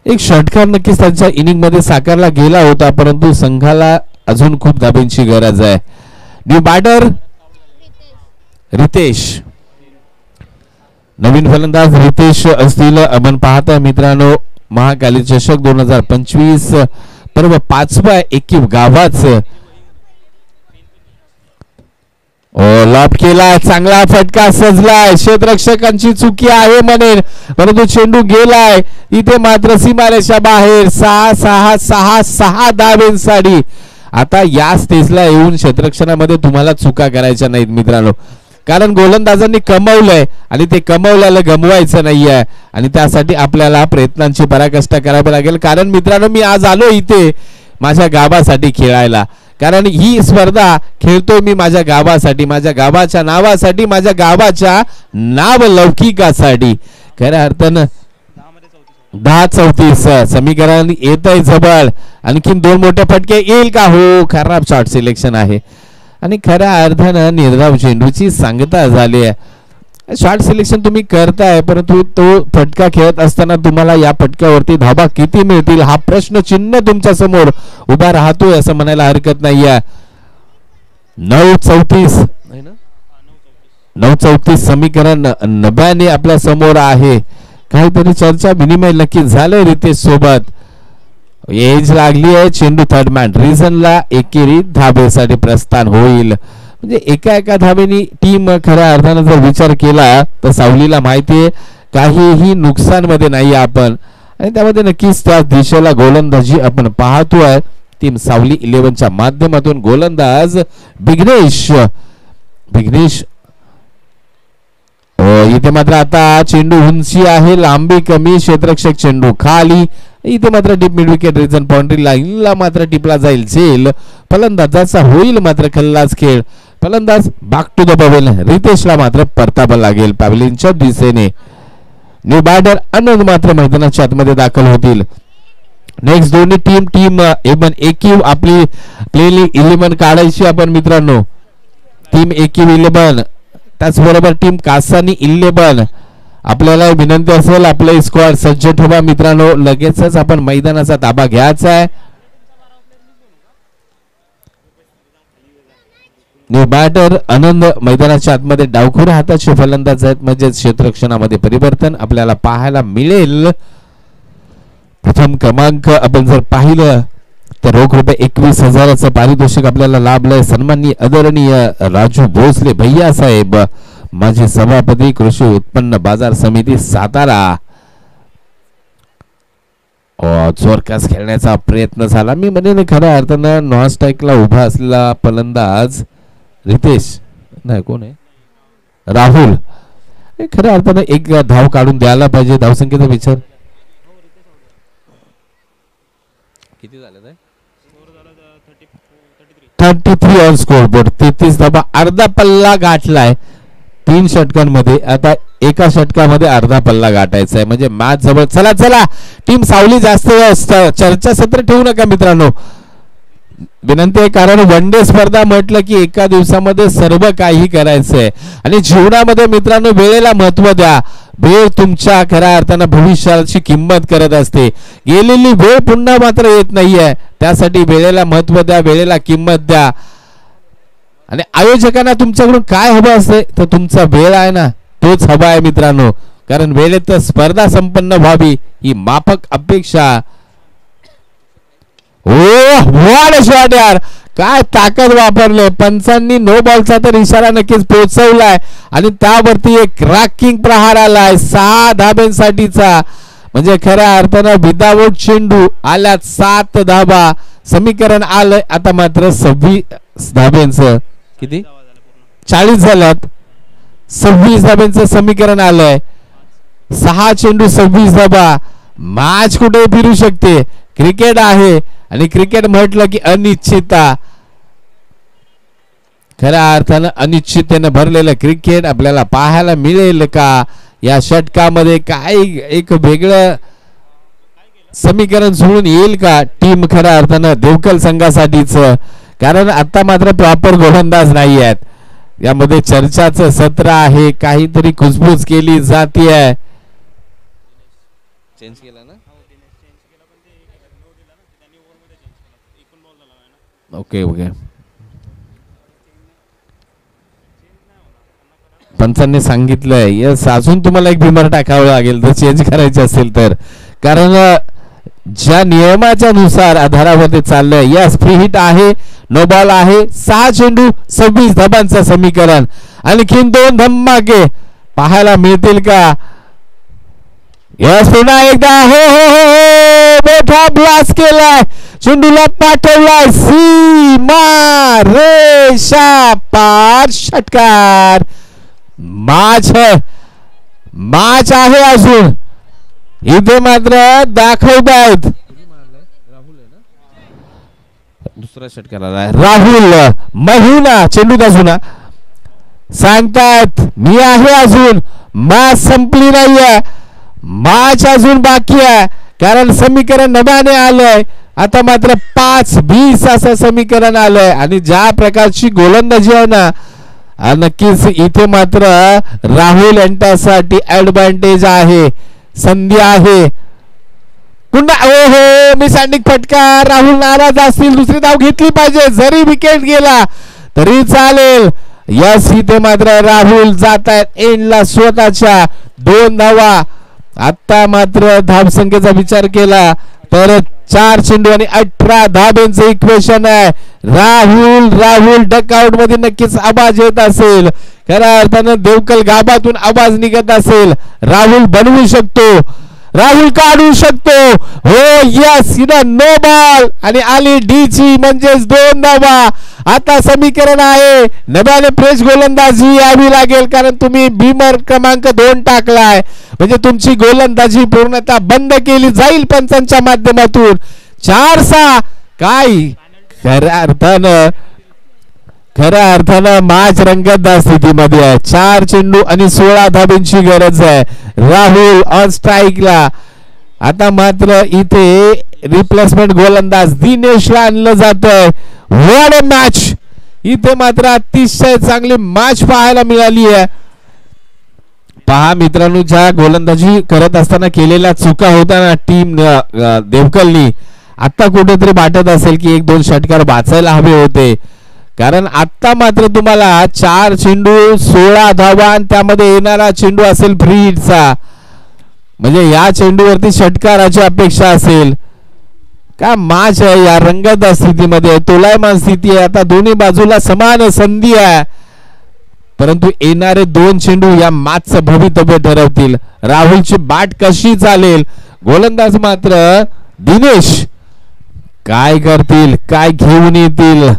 एक षटकार नक्कीच त्यांच्या इनिंग मध्ये साकारला गेला होता, परंतु संघाला अजून खूप धाब्यांची गरज आहे. न्यू बॅटर रितेश, नवीन फलंदाज रितेश असतील. आपण पाहताय मित्रांनो महाकाली चषक 2025 पर्व 5वा एकीव गावाचं लॉब केला, चांगला फटका सजलाय. क्षेत्ररक्षकांची चुकी आहे म्हणेन, परंतु चेंडू गेलाय इथे मात्र सीमारेषा बाहेर. 6 धावेंसाठी. आता या स्टेजला येऊन क्षेत्ररक्षणामध्ये तुम्हाला चुका करायच्या नाहीत मित्रांनो, कारण गोलंदाजांनी कमवलंय आणि ते कमवल्याला गमवायचं नाहीये आणि त्यासाठी आपल्याला प्रयत्नांची पराकाष्ठा करावी लागेल. कारण मित्रांनो मी आज आलो इथे माझ्या गावासाठी खेळायला, कारण ही स्पर्धा खेळतोय मी माझ्या गावासाठी, माझ्या गावाच्या नावासाठी, माझ्या गावाच्या नाव लौकिकासाठी. खऱ्या अर्थानं 10-34 समीकरण येत आहे जवळ. आणखीन 2 मोठे फटके येईल का? हो, खराब शॉट सिलेक्शन आहे आणि खऱ्या अर्थानं निर्धाव चेंडूची सांगता झाली आहे. शॉट सिलेक्शन तुम्ही करताय, परंतु तो फटका खेळत असताना तुम्हाला या फटक्यावरती धाबा किती मिळतील हा प्रश्न चिन्ह तुमच्या समोर उभा राहतोय असं म्हणायला हरकत नाहीये. 9-34 समीकरण नव्याने आपल्या समोर आहे. काहीतरी चर्चा विनिमय नक्की झालंय रितेश सोबत. एज लागली आहे. चेंडू थर्ड मॅन रिझनला एकेरी धाबेसाठी प्रस्थान होईल. म्हणजे एका धावेनी टीम खऱ्या अर्थानं जर विचार केला तर सावलीला माहितीये काहीही नुकसान मध्ये नाही आपण, आणि त्यामध्ये नक्कीच त्या दिशेला गोलंदाजी आपण पाहतोय. टीम सावली 11च्या माध्यमातून गोलंदाज विघ्नेश इथे मात्र आता चेंडू उंची आहे, लांबी कमी, क्षेत्ररक्षक चेंडू खाली. इथे मात्र deep mid wicket region boundary लाईनला मात्र टिपला जाईल झेल. फलंदाजाचा होईल मात्र खल्लास खेळ. फलंदाज बॅक टू द पवेलियन. रितेशला मात्र परतावा लागेल पवेलियनच्या दिशेने. न्यू बॅटर आनंद मात्र मैदानाच्या आतमध्ये दाखल होतील. नेक्स्ट दोन्ही टीम एवन एकीव आपली प्लेली 11 काढायची आपण मित्रांनो. टीम एकीव 11, त्याचबरोबर टीम कासानी 11. आपल्याला विनंती असेल आपले स्क्वॉड सज्ज ठेवा मित्रांनो, लगेचच आपण मैदानाचा ताबा घ्यायचा आहे. न्यू बॅटर आनंद मैदानाच्या आतमध्ये डावखुऱ्या हाताचे फलंदाज आहेत, म्हणजे क्षेत्ररक्षणामध्ये परिवर्तन आपल्याला पाहायला मिळेल. प्रथम क्रमांक आपण जर पाहिलं तर रोख रुपये 21,000चं पारितोषिक आपल्याला लाभलंय. सन्माननीय आदरणीय राजू भोसले भैया साहेब, माजी सभापती, कृषी उत्पन्न बाजार समिती सातारा. जोरकास खेळण्याचा प्रयत्न झाला. मी म्हणेन खऱ्या अर्थानं नॉन स्ट्राईकला उभा असलेला फलंदाज रितेश नाही, कोण आहे, राहुल. खऱ्या अर्थानं एक धाव काढून द्यायला पाहिजे. धावसंख्येचा विचार किती झाले? 33 ऑन स्कोर बोर्ड. 33 धावा, अर्धा पल्ला गाठलाय 3 षटकांमध्ये. आता एका षटकामध्ये अर्धा पल्ला गाठायचा आहे, म्हणजे मॅच जवळ. चला टीम सावली जास्त चर्चासत्र ठेवू नका मित्रांनो, विनंती आहे. कारण वन डे स्पर्धा म्हटलं की एका दिवसामध्ये सर्व काही करायचंय आणि जीवनामध्ये मित्रांनो वेळेला महत्व द्या. वेळ तुमच्या खऱ्या अर्थानं भविष्याची किंमत करत असते. गेलेली वेळ पुन्हा मात्र येत नाहीये, त्यासाठी वेळेला महत्व द्या, वेळेला किंमत द्या. आणि आयोजकांना तुमच्याकडून काय हवं असते तर तुमचा वेळ आहे ना तोच हवा आहे मित्रांनो, कारण वेळेत स्पर्धा संपन्न व्हावी ही माफक अपेक्षा. शॉट यार, काय ताकद वापरले पंचांनी. नो बॉलचा तर इशारा नक्कीच पोहोचवलाय आणि त्यावरती एक रॉकिंग प्रहार आलाय 6 धाब्यांसाठीचा. म्हणजे खऱ्या अर्थानं विदाउट चेंडू आल्यात 7 धाबा. समीकरण आलंय आता मात्र 26 धाब्यांचं. किती 40 झाल्यात. 26 धाब्यांचं समीकरण आलंय. 6 चेंडू 26 धाबा. मॅच कुठे फिरू शकते. क्रिकेट आहे आणि क्रिकेट म्हटलं की अनिश्चितता. खऱ्या अर्थानं अनिश्चिततेने भरलेलं क्रिकेट आपल्याला पाहायला मिळेल का या षटकामध्ये? काय एक वेगळं समीकरण सोडून येईल का टीम खऱ्या अर्थानं देवकल संघासाठीच, कारण आता मात्र प्रॉपर गोलंदाज नाही आहेत. यामध्ये चर्चाचं सत्र आहे, काहीतरी कुजबूज केली जातीये. चेंज केला ना, ओके ओके. पंचांनी सांगितलंय यस, अजून तुम्हाला एक बिमर टाकावं लागेल जर चेंज करायचे असेल तर, कारण ज्या नियमाच्या नुसार आधारावरती चाललंय. यस, फ्री हिट आहे, नो बॉल आहे, 6 चेंडू 26 धाबांचं समीकरण. आणखीन 2 धमाके पाहायला मिळतील का? यस, पुन्हा एकदा हो हो हो मोठा ब्लास्ट केलाय, चेंडूला पाठवलाय सीमा रेषा पार, षटकार. मॅच आहे अजून इथे मात्र दाखवतायत. दुसरा षटकार आलाय, राहुल महिना चेंडू जुना सांगतायत मी आहे अजून, मॅच संपली नाहीये, मॅच अजून बाकी आहे. कारण समीकरण नव्याने आलंय, आता मात्र 5-20 असं समीकरण आलंय. आणि ज्या प्रकारची गोलंदाजी आहे ना, नक्कीच इथे मात्र राहुल यांच्यासाठी ऍडव्हान्टेज आहे, संधी आहे. पुन्हा हो मी सँडिंग फटका, राहुल नाराज असतील, दुसरी धाव घेतली पाहिजे, जरी विकेट गेला तरी चालेल. यस, इथे मात्र राहुल जात आहेत एंडला स्वतःच्या 2 धावा. आता मात्र धावसंख्येचा विचार केला तर 4 चेंडू आणि 18 धाब्यांचं इक्वेशन आहे. राहुल डकआउट मध्ये नक्कीच आवाज येत असेल, खऱ्या अर्थानं देवकल गाभातून आवाज निघत असेल. राहुल बनवू शकतो, राहुल काढू शकतो. हो यस, नो बॉल आणि आली डीची म्हणजेच 2 धावा. आता समीकरण आहे नव्याने फ्रेश गोलंदाजी यावी लागेल, कारण तुम्ही बीमर क्रमांक 2 टाकलाय, म्हणजे तुमची गोलंदाजी पूर्णतः बंद केली जाईल पंचांच्या माध्यमातून. 4-6 काय खऱ्या अर्थानं मॅच रंगतदार स्थितीमध्ये आहे. 4 चेंडू आणि 16 धाब्यांची गरज आहे. राहुल ऑन स्ट्राईकला. आता मात्र इथे रिप्लेसमेंट गोलंदाज दिनेशला आणलं जातंय. व्हॉट अ मॅच, इथे मात्र अतिशय चांगली मॅच पाहायला मिळाली आहे. पहा मित्रांनो, ज्या गोलंदाजी करत असताना केलेल्या चुका होत्या ना टीम देवकलनी, आता कुठेतरी वाटत असेल की 1-2 षटकार वाचायला हवे होते. कारण आता मात्र तुम्हाला 4 चेंडू 16 धावा आणि त्यामध्ये येणारा चेंडू असेल फ्री हिटचा, म्हणजे या चेंडूवरती षटकाराची अपेक्षा असेल. का मॅच आहे या रंगतदार स्थितीमध्ये, तोलायमान स्थिती आहे. आता दोन्ही बाजूला समान संधी आहे, परंतु येणारे 2 चेंडू या मॅचचं भवितव्य ठरवतील. राहुलची बॅट कशी चालेल, गोलंदाज मात्र दिनेश काय करतील, काय घेऊन येतील.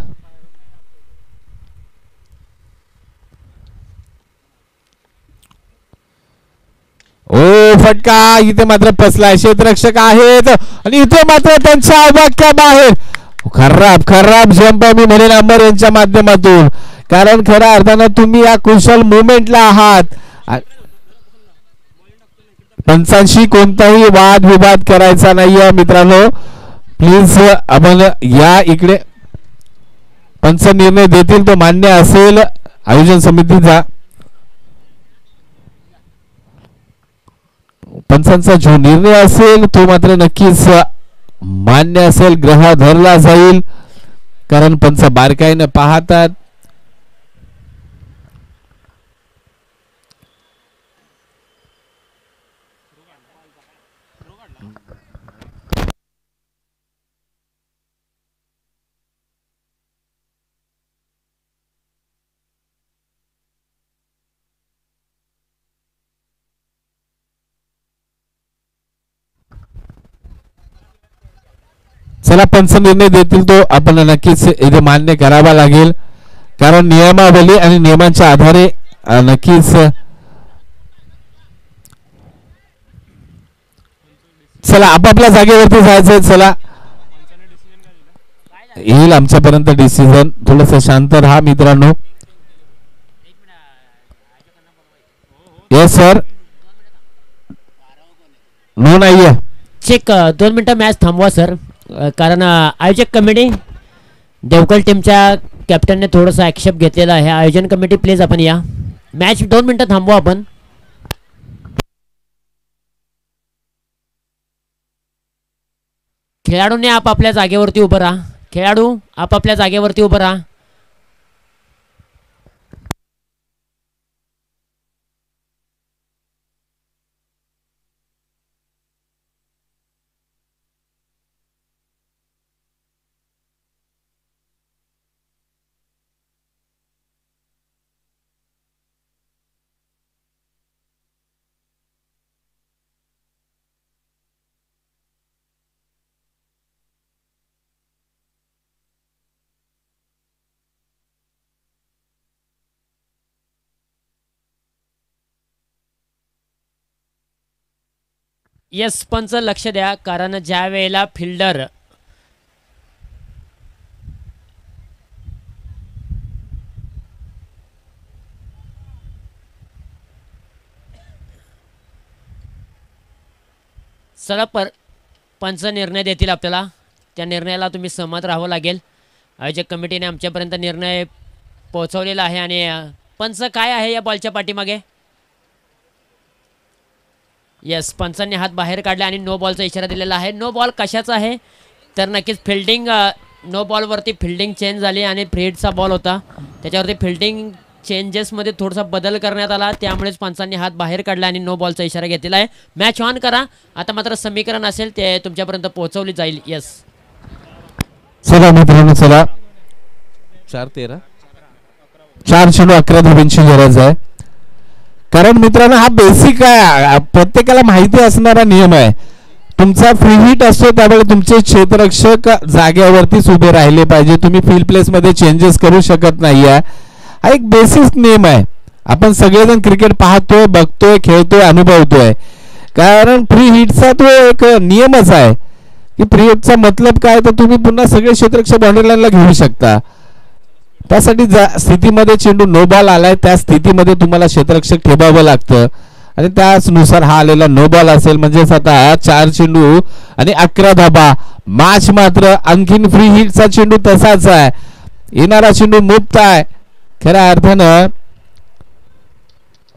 ओ फटका इथे मात्र फसलाय, क्षेत्ररक्षक आहेत आणि इथे मात्र त्यांच्या अवाक्या बाहेर. खराब जम्प मी म्हणेन अमर यांच्या माध्यमातून, कारण खऱ्या अर्थानं तुम्ही या कुशल मुवमेंटला आहात. पंचांशी कोणताही वाद विवाद करायचा नाहीये मित्रांनो, प्लीज. आपण या इकडे पंच निर्णय देतील तो मान्य असेल आयोजन समितीचा. पंचांचा जो निर्णय असेल तो मात्र नक्कीच मान्य असेल, ग्रह धरला जाईल, कारण पंच बारकाईने पाहतात. चला, पंच निर्णय देतील तो आपण नक्कीच इथे मान्य करावा लागेल, कारण नियमावली आणि नियमांच्या आधारे नक्कीच. चला आपापल्या जागेवरती जायचंय. चला येईल आमच्यापर्यंत डिसिजन, थोडस शांत राहा मित्रांनो. येस सर, नो नाहीये. आरक्षक 2 मिनिटं मॅच थांबवा सर. कारण आयोजक कमिटी देवगड टीमच्या कॅप्टनने थोडासा ॲक्सेप घेतलेला आहे. आयोजन कमिटी प्लीज आपण या. मॅच 2 मिनिटं थांबवा आपण. खेळाडूंनी आपापल्या जागेवरती उभं राहा. खेळाडू आपापल्या जागेवरती उभं राहा. येस पंच लक्ष द्या. कारण ज्या वेळेला फिल्डर पंच निर्णय देतील आपल्याला, त्या निर्णयाला तुम्ही सहमत राहावं लागेल. आयोजक कमिटीने आमच्यापर्यंत निर्णय पोहोचवलेला आहे. आणि पंच काय आहे या बॉलच्या पाठीमागे. येस पंचांनी हात बाहेर काढला आणि नो बॉलचा इशारा दिलेला आहे. नो बॉल कशाचा आहे तर नक्कीच फिल्डिंग, नो बॉलवरती फिल्डिंग चेंज झाली आणि फ्री हिटचा बॉल होता, त्याच्यावरती फिल्डिंग चेंजेसमध्ये थोडासा बदल करण्यात आला, त्यामुळेच पंचांनी हात बाहेर काढला आणि नो बॉलचा इशारा घेतलेला आहे. मॅच ऑन करा. आता मात्र समीकरण असेल ते तुमच्यापर्यंत पोहोचवली जाईल. येस चला मित्रांनो, चला 4-13 4 चेंडू 11 धावांची गरज आहे. कारण मित्रांनो हा बेसिक आहे, प्रत्येकाला माहिती असणारा नियम आहे. तुमचा फ्री हिट असतो त्यावेळी तुमचे क्षेत्ररक्षक जागेवरतीच उभे राहिले पाहिजे. तुम्ही फील्ड प्लेस मध्ये चेंजेस करू शकत नाही आहे. हा एक बेसिक नियम आहे. आपण सगळेजण क्रिकेट पाहतोय, बघतोय, खेळतोय, अनुभवतोय. कारण फ्री हिटचा तो एक नियमच आहे की फ्री हिटचा मतलब काय तर तुम्ही पुन्हा सगळे क्षेत्ररक्षक बाउंड्री लाईनला घेऊ शकता. त्यासाठी स्थितीमध्ये चेंडू नो बॉल आलाय त्या स्थितीमध्ये तुम्हाला क्षेत्ररक्षक ठेवावं लागतं आणि त्याचनुसार हा आलेला नो बॉल असेल. म्हणजेच आता 4 चेंडू आणि 11 धाबा. मॅच मात्र आणखीन फ्री हिटचा चेंडू तसाच आहे. येणारा चेंडू मुक्त आहे खऱ्या अर्थानं.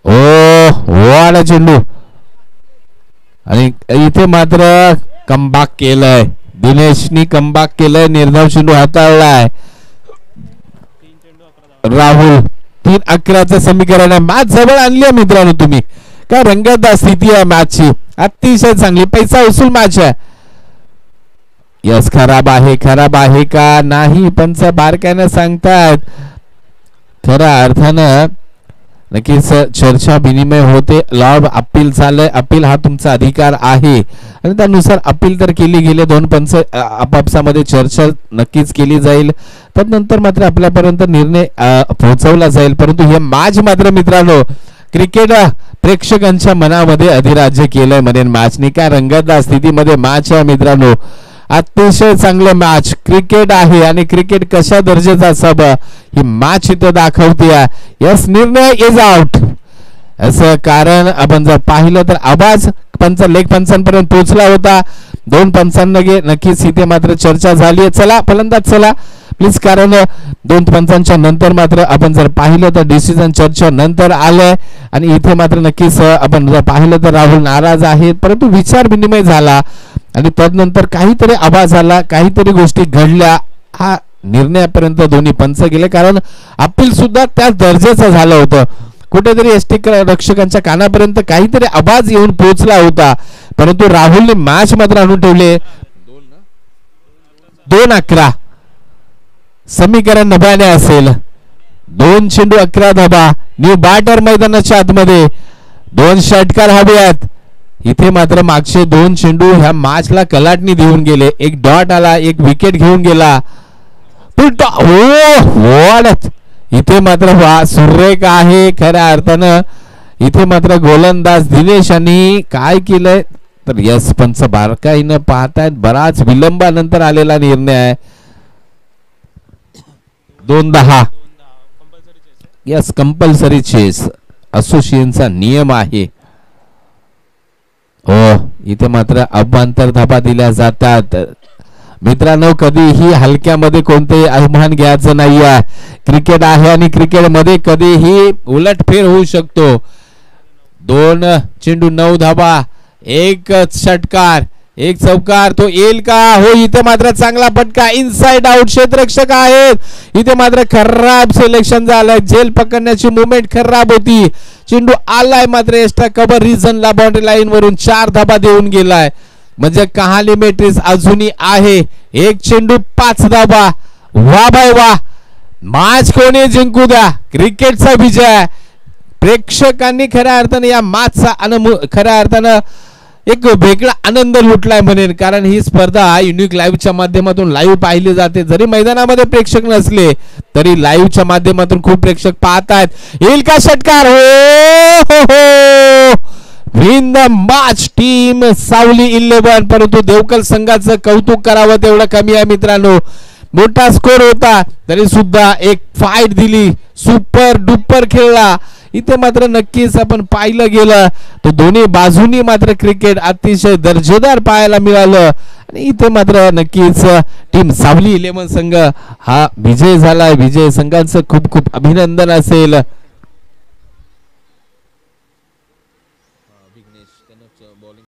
वाडा चेंडू आणि इथे मात्र कमबॅक केलंय दिनेशनी, कमबॅक केलंय. निर्धाव चेंडू हाताळलाय राहुल. 3-11चं समीकरण आहे. मॅच जवळ आणली आहे मित्रांनो. तुम्ही काय रंगतदार स्थिती आहे मॅचची, अतिशय चांगली, पैसा वसूल मॅच आहे. यस खराब आहे, खराब आहे का नाही पंच बारकाईनं सांगतात. खऱ्या अर्थानं नक्कीच चर्चा विनिमय होते. लॉब अपील चालय. अपील हा तुमचा अधिकार आहे आणि त्यानुसार अपील तर केली गेले. 2 पंच आपापसामध्ये चर्चा नक्कीच केली जाईल. त्यानंतर मात्र आपल्यापर्यंत निर्णय पोहोचवला जाईल. परंतु हे मॅच मात्र मित्रांनो क्रिकेट प्रेक्षकांच्या मनामध्ये अधिराज्य केलंय म्हणेन. मॅचने काय रंगतदार स्थितीमध्ये मॅच आहे मित्रांनो. अतिशय चांगलं मॅच क्रिकेट आहे आणि क्रिकेट कशा दर्जाचा असावं ही मॅच इथं दाखवते. यस निर्णय इज आउट असं. कारण आपण जर पाहिलं तर आवाज लेग पंचांपर्यंत पोहोचला होता. 2 पंचांना नक्कीच इथे मात्र चर्चा झाली. चला फलंदाज चला प्लीज. कारण 2 पंचांच्या नंतर मात्र आपण जर पाहिलं तर डिसिजन चर्चा नंतर आलंय आणि इथे मात्र नक्कीच आपण जर पाहिलं तर राहुल नाराज आहेत. परंतु विचार विनिमय झाला आणि त्यानंतर काहीतरी आवाज आला, काहीतरी गोष्टी घडल्या. हा निर्णयापर्यंत दोन्ही पंच गेले. कारण अपील सुद्धा त्याच दर्जाचं झालं होतं. कुठेतरी एसटी रक्षकांच्या कानापर्यंत काहीतरी आवाज येऊन पोहोचला होता. परंतु राहुलने मॅच मात्र आणून ठेवले. 2-11 समीकरण नव्याने असेल. 2 चेंडू 11 धाबा. न्यू बॅटर मैदानाच्या आतमध्ये 2 षटकार हवे आहेत. इथे मात्र मागचे 2 चेंडू ह्या मॅचला कलाटणी देऊन गेले. एक डॉट आला, एक विकेट घेऊन गेला. इथे मात्र सुरेख आहे खऱ्या अर्थानं. इथे मात्र गोलंदाज दिनेश यांनी काय केलंय तर यस पंच बारकाईनं पाहतायत. बराच विलंबानंतर आलेला निर्णय आहे. 2-10 यस कंपल्सरी चेस असोसिएशनचा नियम आहे. इथे मात्र अवांतर धाबा दिल्या जातात. मित्रांनो, कधीही हलक्यामध्ये कोणतेही अभिमान घ्यायचं नाहीये. क्रिकेट आहे आणि क्रिकेटमध्ये कधीही उलटफेर होऊ शकतो. 2 चेंडू 9 धाबा, 1 षटकार, 1 चौकार, तो येईल का? हो, इथे मात्र चांगला फटका, इनसाइड आउट. क्षेत्ररक्षक आहेत, इथे मात्र खराब सिलेक्शन झालंय. झेल पकडण्याची मुवमेंट खराब होती. चेंडू आलाय मात्र एक्स्ट्रा कव्हर रिजनला बाउंड्री लाईन वरून 4 धाबा देऊन गेलाय. म्हणजे कहाणी मेट्रिक्स अजूनही आहे. 1 चेंडू 5 धाबा. वा बाय वा, मॅच कोणी जिंकू द्या, क्रिकेटचा विजय. प्रेक्षकांनी खऱ्या अर्थाने या मॅचचा खऱ्या अर्थानं एक वेगळा आनंद लुटलाय म्हणेन. कारण ही स्पर्धा युनिक लाईव्हच्या माध्यमातून लाईव्ह पाहिली जाते. जरी मैदानामध्ये प्रेक्षक नसले तरी लाईव्हच्या माध्यमातून खूप प्रेक्षक पाहतायत. येईल का षटकार? हो, विन द मॅच टीम सावली 11. परंतु देवकल संघाचं कौतुक करावं तेवढं कमी आहे मित्रांनो. मोठा स्कोर होता तरी सुद्धा एक फाईट दिली, सुपर डुपर खेळला. इथे मात्र नक्कीच आपण पाहिलं गेलं तर दोन्ही बाजूनी मात्र क्रिकेट अतिशय दर्जेदार पाहायला मिळालं. आणि इथे मात्र नक्कीच टीम सावली 11 संघ हा विजय झालाय. विजय संघाचं खूप खूप अभिनंदन असेल.